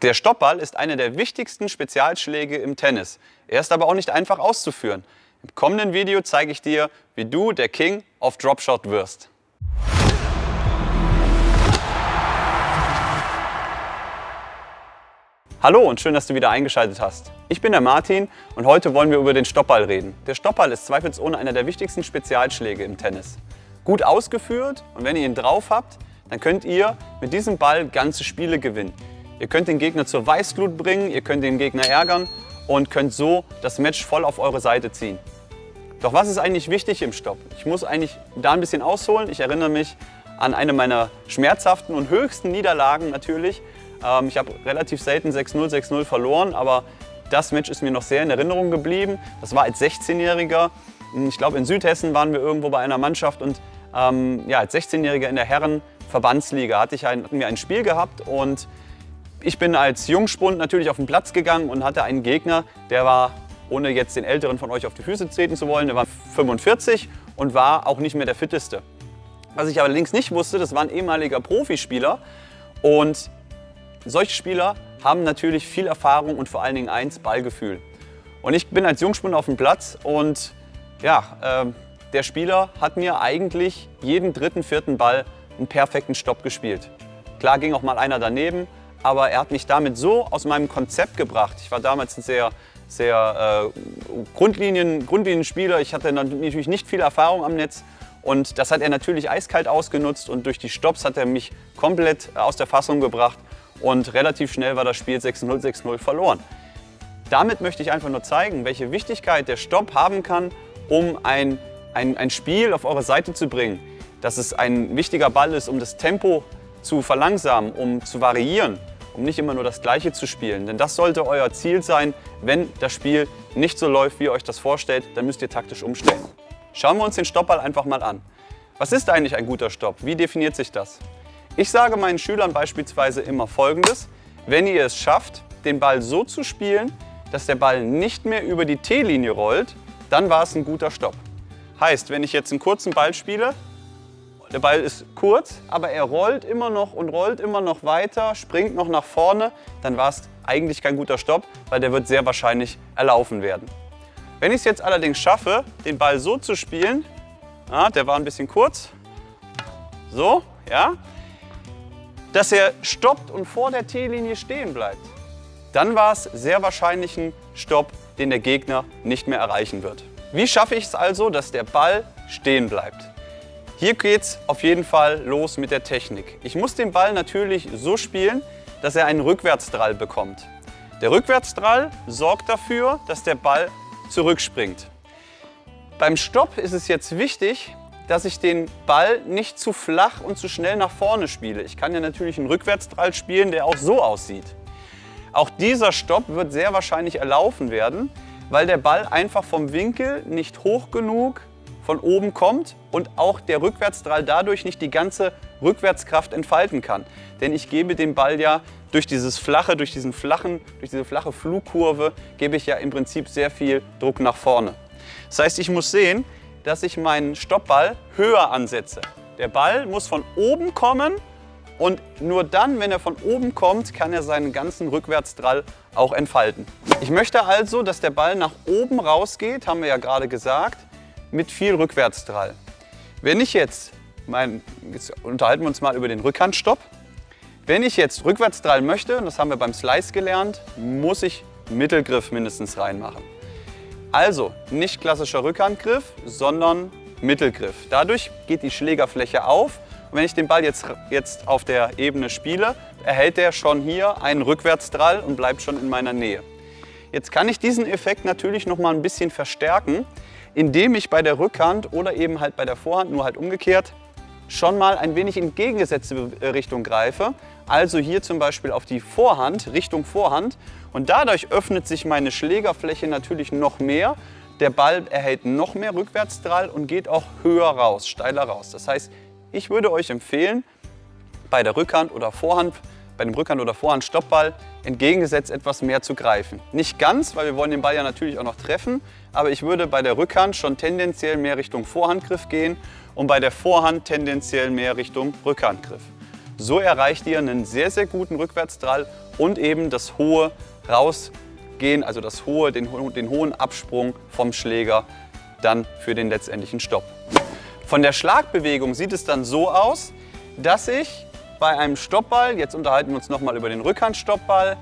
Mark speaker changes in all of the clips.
Speaker 1: Der Stoppball ist einer der wichtigsten Spezialschläge im Tennis. Er ist aber auch nicht einfach auszuführen. Im kommenden Video zeige ich dir, wie du der King of Dropshot wirst. Hallo und schön, dass du wieder eingeschaltet hast. Ich bin der Martin und heute wollen wir über den Stoppball reden. Der Stoppball ist zweifelsohne einer der wichtigsten Spezialschläge im Tennis. Gut ausgeführt und wenn ihr ihn drauf habt, dann könnt ihr mit diesem Ball ganze Spiele gewinnen. Ihr könnt den Gegner zur Weißglut bringen, ihr könnt den Gegner ärgern und könnt so das Match voll auf eure Seite ziehen. Doch was ist eigentlich wichtig im Stopp? Ich muss eigentlich da ein bisschen ausholen. Ich erinnere mich an eine meiner schmerzhaften und höchsten Niederlagen natürlich. Ich habe relativ selten 6-0, 6-0 verloren, aber das Match ist mir noch sehr in Erinnerung geblieben. Das war als 16-Jähriger. Ich glaube, in Südhessen waren wir irgendwo bei einer Mannschaft und als 16-Jähriger in der Herrenverbandsliga hatten wir ein Spiel gehabt und ich bin als Jungspund natürlich auf den Platz gegangen und hatte einen Gegner, der war, ohne jetzt den Älteren von euch auf die Füße treten zu wollen, der war 45 und war auch nicht mehr der Fitteste. Was ich allerdings nicht wusste, das war ein ehemaliger Profispieler und solche Spieler haben natürlich viel Erfahrung und vor allen Dingen eins, Ballgefühl. Und ich bin als Jungspund auf dem Platz und der Spieler hat mir eigentlich jeden dritten, vierten Ball einen perfekten Stopp gespielt. Klar ging auch mal einer daneben, aber er hat mich damit so aus meinem Konzept gebracht. Ich war damals ein sehr Grundlinienspieler. Ich hatte natürlich nicht viel Erfahrung am Netz. Und das hat er natürlich eiskalt ausgenutzt. Und durch die Stopps hat er mich komplett aus der Fassung gebracht. Und relativ schnell war das Spiel 6-0, 6-0 verloren. Damit möchte ich einfach nur zeigen, welche Wichtigkeit der Stopp haben kann, um ein Spiel auf eure Seite zu bringen. Dass es ein wichtiger Ball ist, um das Tempo zu verlangsamen, um zu variieren, um nicht immer nur das Gleiche zu spielen. Denn das sollte euer Ziel sein. Wenn das Spiel nicht so läuft, wie ihr euch das vorstellt, dann müsst ihr taktisch umstellen. Schauen wir uns den Stoppball einfach mal an. Was ist eigentlich ein guter Stopp? Wie definiert sich das? Ich sage meinen Schülern beispielsweise immer Folgendes: Wenn ihr es schafft, den Ball so zu spielen, dass der Ball nicht mehr über die T-Linie rollt, dann war es ein guter Stopp. Heißt, wenn ich jetzt einen kurzen Ball spiele, der Ball ist kurz, aber er rollt immer noch und rollt immer noch weiter, springt noch nach vorne, dann war es eigentlich kein guter Stopp, weil der wird sehr wahrscheinlich erlaufen werden. Wenn ich es jetzt allerdings schaffe, den Ball so zu spielen, der war ein bisschen kurz, so, ja, dass er stoppt und vor der T-Linie stehen bleibt, dann war es sehr wahrscheinlich ein Stopp, den der Gegner nicht mehr erreichen wird. Wie schaffe ich es also, dass der Ball stehen bleibt? Hier geht es auf jeden Fall los mit der Technik. Ich muss den Ball natürlich so spielen, dass er einen Rückwärtsdrall bekommt. Der Rückwärtsdrall sorgt dafür, dass der Ball zurückspringt. Beim Stopp ist es jetzt wichtig, dass ich den Ball nicht zu flach und zu schnell nach vorne spiele. Ich kann ja natürlich einen Rückwärtsdrall spielen, der auch so aussieht. Auch dieser Stopp wird sehr wahrscheinlich erlaufen werden, weil der Ball einfach vom Winkel nicht hoch genug von oben kommt und auch der Rückwärtsdrall dadurch nicht die ganze Rückwärtskraft entfalten kann. Denn ich gebe dem Ball ja durch diese flache Flugkurve, gebe ich ja im Prinzip sehr viel Druck nach vorne. Das heißt, ich muss sehen, dass ich meinen Stoppball höher ansetze. Der Ball muss von oben kommen und nur dann, wenn er von oben kommt, kann er seinen ganzen Rückwärtsdrall auch entfalten. Ich möchte also, dass der Ball nach oben rausgeht, haben wir ja gerade gesagt, mit viel Rückwärtsdrall. Wenn ich jetzt unterhalten wir uns mal über den Rückhandstopp. Wenn ich jetzt Rückwärtsdrall möchte, und das haben wir beim Slice gelernt, muss ich Mittelgriff mindestens reinmachen. Also nicht klassischer Rückhandgriff, sondern Mittelgriff. Dadurch geht die Schlägerfläche auf. Und wenn ich den Ball jetzt auf der Ebene spiele, erhält er schon hier einen Rückwärtsdrall und bleibt schon in meiner Nähe. Jetzt kann ich diesen Effekt natürlich noch mal ein bisschen verstärken, indem ich bei der Rückhand oder eben halt bei der Vorhand, nur halt umgekehrt, schon mal ein wenig in entgegengesetzte Richtung greife. Also hier zum Beispiel auf die Vorhand, Richtung Vorhand. Und dadurch öffnet sich meine Schlägerfläche natürlich noch mehr. Der Ball erhält noch mehr Rückwärtsdrall und geht auch höher raus, steiler raus. Das heißt, ich würde euch empfehlen, bei der Rückhand oder Vorhand, bei dem Rückhand- oder Vorhand-Stoppball entgegengesetzt etwas mehr zu greifen. Nicht ganz, weil wir wollen den Ball ja natürlich auch noch treffen, aber ich würde bei der Rückhand schon tendenziell mehr Richtung Vorhandgriff gehen und bei der Vorhand tendenziell mehr Richtung Rückhandgriff. So erreicht ihr einen sehr, sehr guten Rückwärtsdrall und eben das hohe Rausgehen, also den hohen Absprung vom Schläger dann für den letztendlichen Stopp. Von der Schlagbewegung sieht es dann so aus, dass ich bei einem Stoppball, jetzt unterhalten wir uns nochmal über den Rückhandstoppball,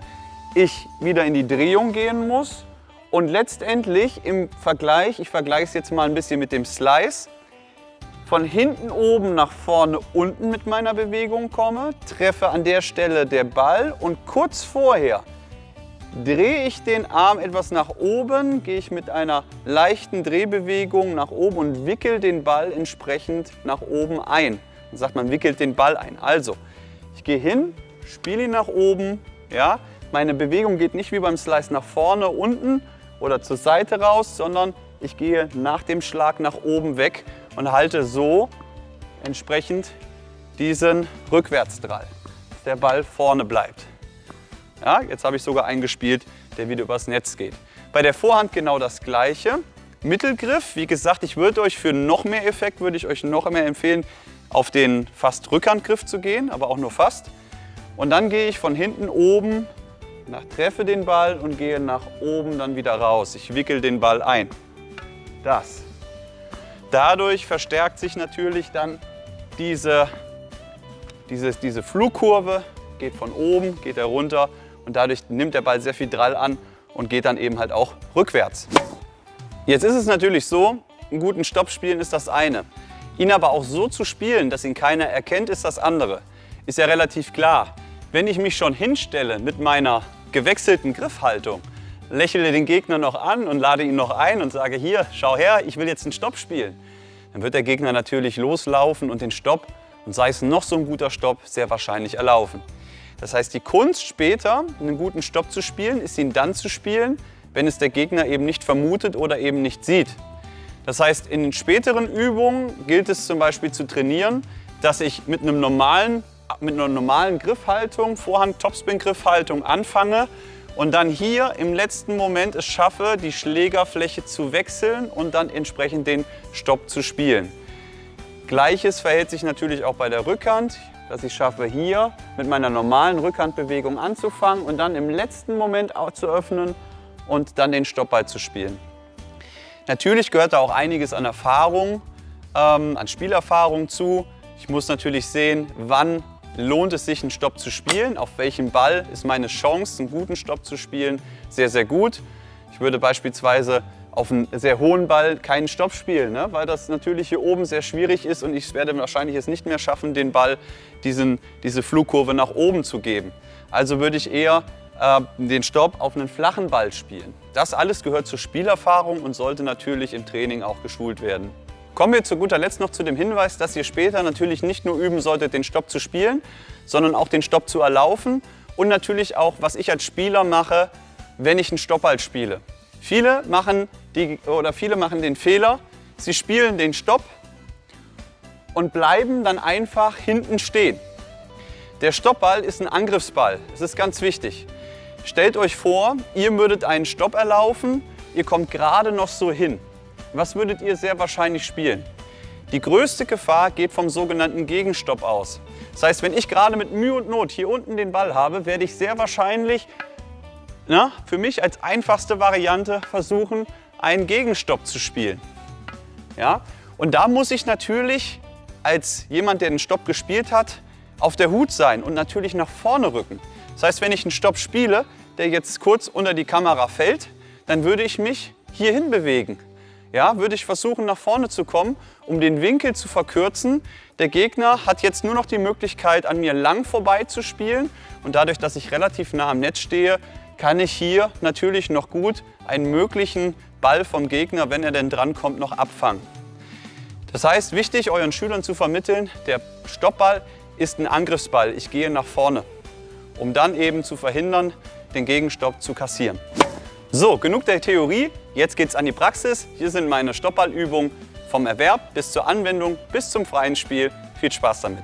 Speaker 1: ich wieder in die Drehung gehen muss und letztendlich im Vergleich, ich vergleiche es jetzt mal ein bisschen mit dem Slice, von hinten oben nach vorne unten mit meiner Bewegung komme, treffe an der Stelle der Ball und kurz vorher drehe ich den Arm etwas nach oben, gehe ich mit einer leichten Drehbewegung nach oben und wickel den Ball entsprechend nach oben ein. Dann sagt man, wickelt den Ball ein. Also, ich gehe hin, spiele ihn nach oben. Ja? Meine Bewegung geht nicht wie beim Slice nach vorne, unten oder zur Seite raus, sondern ich gehe nach dem Schlag nach oben weg und halte so entsprechend diesen Rückwärtsdrall, dass der Ball vorne bleibt. Ja, jetzt habe ich sogar einen gespielt, der wieder übers Netz geht. Bei der Vorhand genau das Gleiche. Mittelgriff, wie gesagt, ich würde euch für noch mehr Effekt, würde ich euch noch mehr empfehlen, auf den fast Rückhandgriff zu gehen, aber auch nur fast. Und dann gehe ich von hinten oben, treffe den Ball und gehe nach oben dann wieder raus. Ich wickel den Ball ein. Das. Dadurch verstärkt sich natürlich dann diese Flugkurve, geht von oben, geht er runter und dadurch nimmt der Ball sehr viel Drall an und geht dann eben halt auch rückwärts. Jetzt ist es natürlich so, einen guten Stopp spielen ist das eine. Ihn aber auch so zu spielen, dass ihn keiner erkennt, ist das andere. Ist ja relativ klar. Wenn ich mich schon hinstelle mit meiner gewechselten Griffhaltung, lächle den Gegner noch an und lade ihn noch ein und sage, hier, schau her, ich will jetzt einen Stopp spielen, dann wird der Gegner natürlich loslaufen und den Stopp, und sei es noch so ein guter Stopp, sehr wahrscheinlich erlaufen. Das heißt, die Kunst später, einen guten Stopp zu spielen, ist ihn dann zu spielen, wenn es der Gegner eben nicht vermutet oder eben nicht sieht. Das heißt, in den späteren Übungen gilt es zum Beispiel zu trainieren, dass ich mit einer normalen Griffhaltung, Vorhand-Topspin-Griffhaltung anfange und dann hier im letzten Moment es schaffe, die Schlägerfläche zu wechseln und dann entsprechend den Stopp zu spielen. Gleiches verhält sich natürlich auch bei der Rückhand, dass ich schaffe, hier mit meiner normalen Rückhandbewegung anzufangen und dann im letzten Moment auch zu öffnen und dann den Stoppball zu spielen. Natürlich gehört da auch einiges an Erfahrung, an Spielerfahrung zu. Ich muss natürlich sehen, wann lohnt es sich, einen Stopp zu spielen, auf welchem Ball ist meine Chance, einen guten Stopp zu spielen, sehr, sehr gut. Ich würde beispielsweise auf einen sehr hohen Ball keinen Stopp spielen, ne? Weil das natürlich hier oben sehr schwierig ist und ich werde wahrscheinlich es nicht mehr schaffen, den Ball diese Flugkurve nach oben zu geben. Also würde ich eher den Stopp auf einen flachen Ball spielen. Das alles gehört zur Spielerfahrung und sollte natürlich im Training auch geschult werden. Kommen wir zu guter Letzt noch zu dem Hinweis, dass ihr später natürlich nicht nur üben solltet, den Stopp zu spielen, sondern auch den Stopp zu erlaufen und natürlich auch, was ich als Spieler mache, wenn ich einen Stoppball spiele. Viele machen den Fehler, sie spielen den Stopp und bleiben dann einfach hinten stehen. Der Stoppball ist ein Angriffsball, das ist ganz wichtig. Stellt euch vor, ihr würdet einen Stopp erlaufen, ihr kommt gerade noch so hin. Was würdet ihr sehr wahrscheinlich spielen? Die größte Gefahr geht vom sogenannten Gegenstopp aus. Das heißt, wenn ich gerade mit Mühe und Not hier unten den Ball habe, werde ich sehr wahrscheinlich für mich als einfachste Variante versuchen, einen Gegenstopp zu spielen. Ja? Und da muss ich natürlich als jemand, der den Stopp gespielt hat, auf der Hut sein und natürlich nach vorne rücken. Das heißt, wenn ich einen Stopp spiele, der jetzt kurz unter die Kamera fällt, dann würde ich mich hierhin bewegen. Ja, würde ich versuchen, nach vorne zu kommen, um den Winkel zu verkürzen. Der Gegner hat jetzt nur noch die Möglichkeit, an mir lang vorbei zu spielen. Und dadurch, dass ich relativ nah am Netz stehe, kann ich hier natürlich noch gut einen möglichen Ball vom Gegner, wenn er denn drankommt, noch abfangen. Das heißt, wichtig, euren Schülern zu vermitteln, der Stoppball ist ein Angriffsball. Ich gehe nach vorne, um dann eben zu verhindern, den Gegenstopp zu kassieren. So, genug der Theorie, jetzt geht's an die Praxis. Hier sind meine Stoppballübungen vom Erwerb bis zur Anwendung, bis zum freien Spiel. Viel Spaß damit!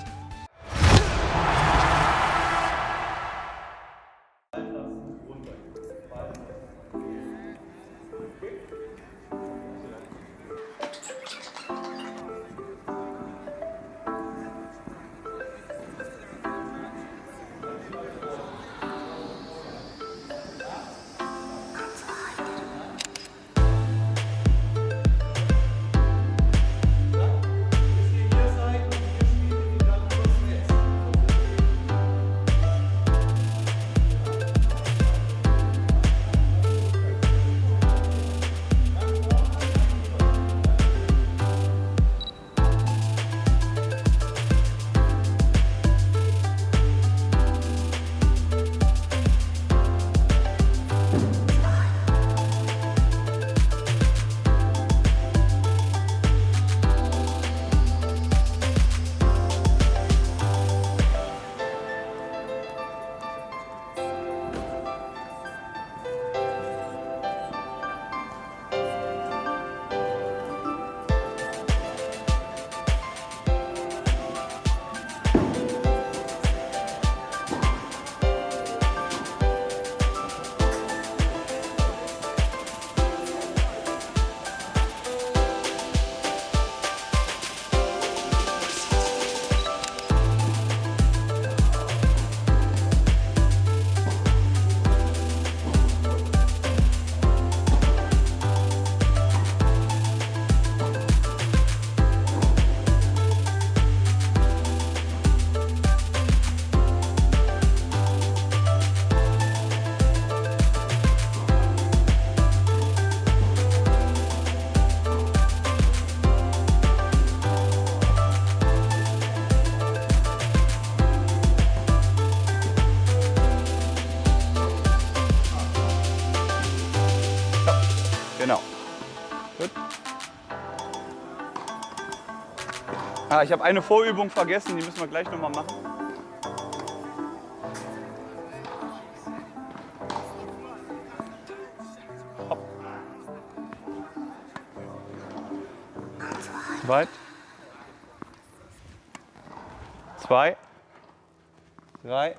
Speaker 1: Genau. Gut. Ah, ich habe eine Vorübung vergessen, die müssen wir gleich nochmal machen. Hopp. Weit. 2, 3,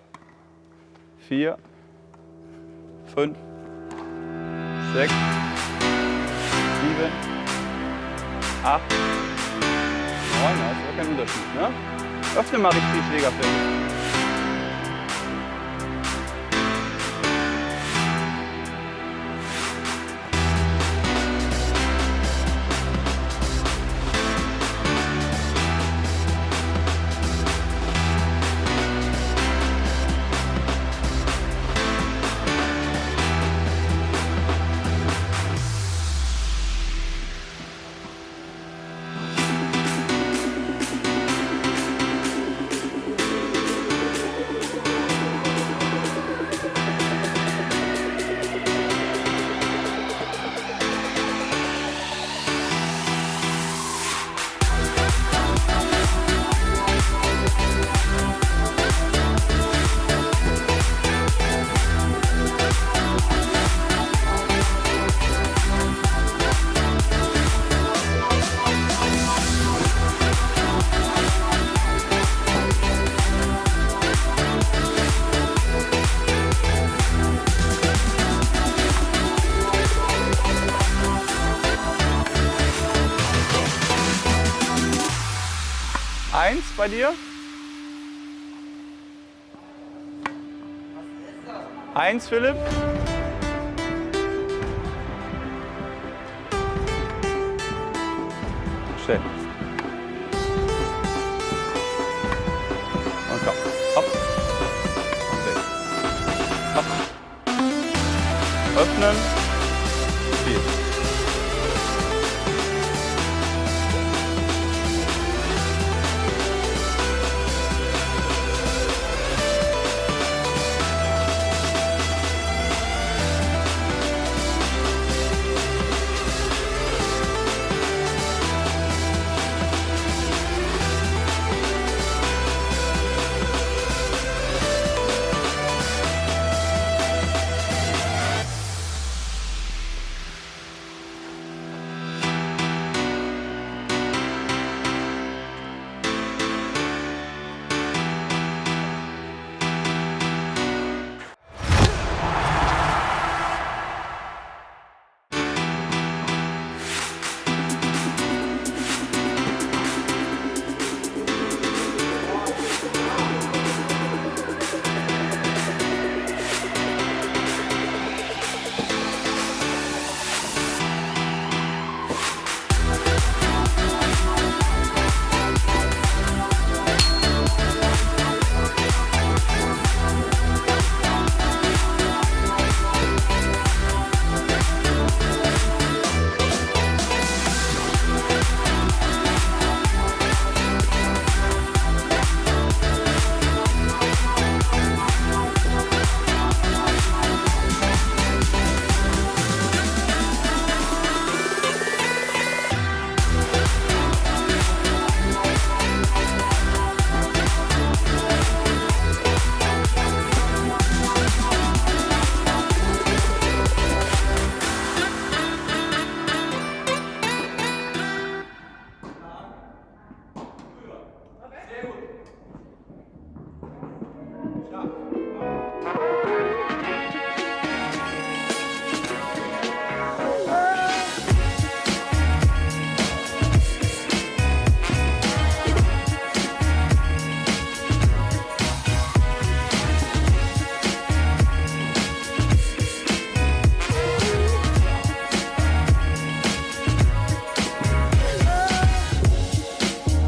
Speaker 1: 4, 5, 6, 7, 8, 9. Das ist ja kein Unterschied, ne? Öffne mal richtig die Schlägerfläche. Eins bei dir? Eins, Philipp? Schnell. Und komm. Hopp. Okay. Hopp. Öffnen. 4.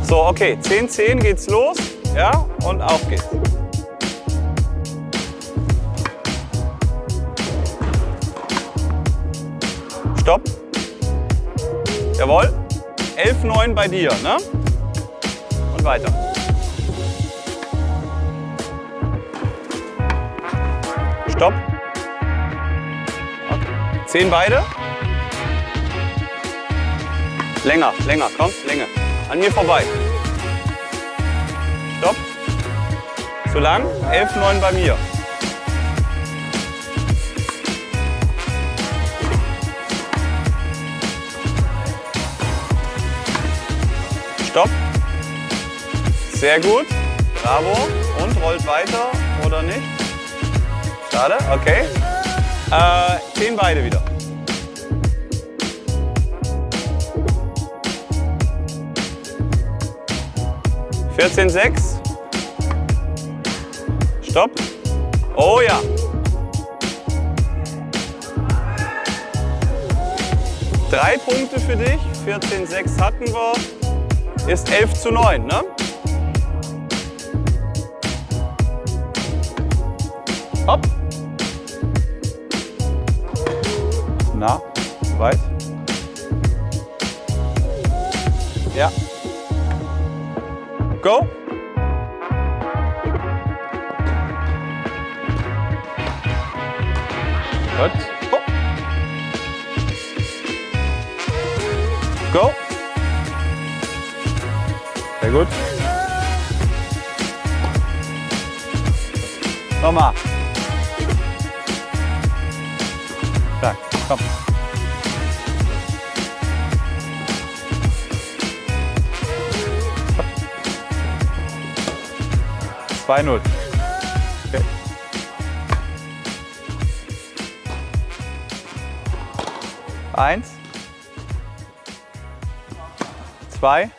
Speaker 1: So, okay, 10, 10 geht's los. Ja, und auf geht's. Stopp. Jawohl. 11, 9 bei dir, ne? Und weiter. Stopp. Okay. 10 beide. Länger, länger, komm, Länge. An mir vorbei. Stopp. Zu lang. 11,9 bei mir. Stopp. Sehr gut. Bravo. Und rollt weiter oder nicht? Schade, okay. 10 beide wieder. Vierzehn, 6. Stopp. Oh ja. Drei Punkte für dich. 14,6 hatten wir. Ist 11:9, ne? Hopp. Na, weit. Ja. Go. Gut. Oh. Go. Sehr gut. Nochmal. Stark. Komm. Hopp. 2:0. Okay. Eins. 2.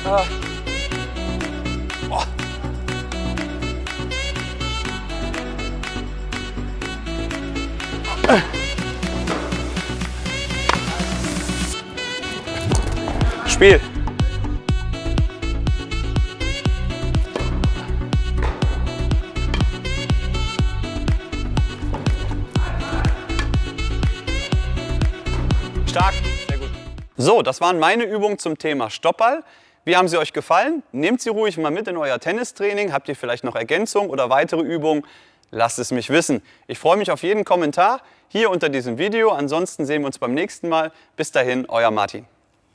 Speaker 1: Ah. Oh. Spiel. Stark. Sehr gut. So, das waren meine Übungen zum Thema Stoppball. Wie haben sie euch gefallen? Nehmt sie ruhig mal mit in euer Tennistraining. Habt ihr vielleicht noch Ergänzungen oder weitere Übungen? Lasst es mich wissen. Ich freue mich auf jeden Kommentar hier unter diesem Video. Ansonsten sehen wir uns beim nächsten Mal. Bis dahin, euer Martin.